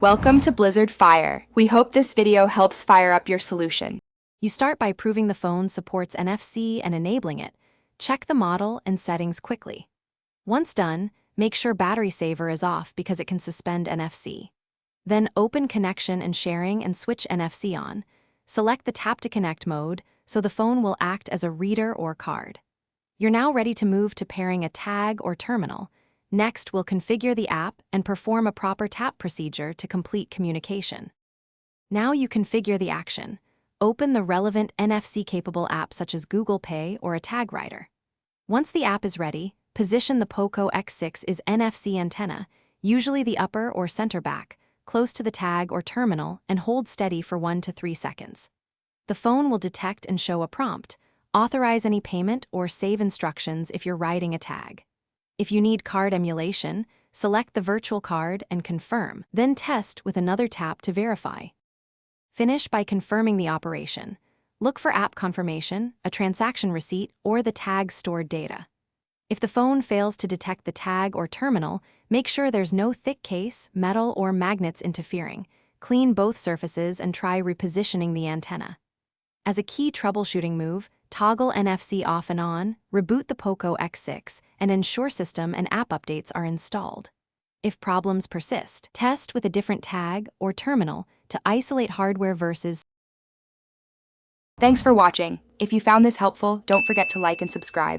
Welcome to Blizzard Fire. We hope this video helps fire up your solution. You start by proving the phone supports NFC and enabling it. Check the model and settings quickly. Once done, make sure battery saver is off because it can suspend NFC. Then open connection and sharing and switch NFC on. Select the tap to connect mode so the phone will act as a reader or card. You're now ready to move to pairing a tag or terminal. Next, we'll configure the app and perform a proper tap procedure to complete communication. Now you configure the action. Open the relevant NFC-capable app such as Google Pay or a tag writer. Once the app is ready, position the Poco X6's NFC antenna, usually the upper or center back, close to the tag or terminal and hold steady for 1 to 3 seconds. The phone will detect and show a prompt. Authorize any payment or save instructions if you're writing a tag. If you need card emulation, select the virtual card and confirm, then test with another tap to verify. Finish by confirming the operation. Look for app confirmation, a transaction receipt, or the tag's stored data. If the phone fails to detect the tag or terminal, make sure there's no thick case, metal, or magnets interfering. Clean both surfaces and try repositioning the antenna. As a key troubleshooting move, toggle NFC off and on, reboot the Poco X6, and ensure system and app updates are installed. If problems persist, test with a different tag or terminal to isolate hardware versus. Thanks for watching. If you found this helpful, don't forget to like and subscribe.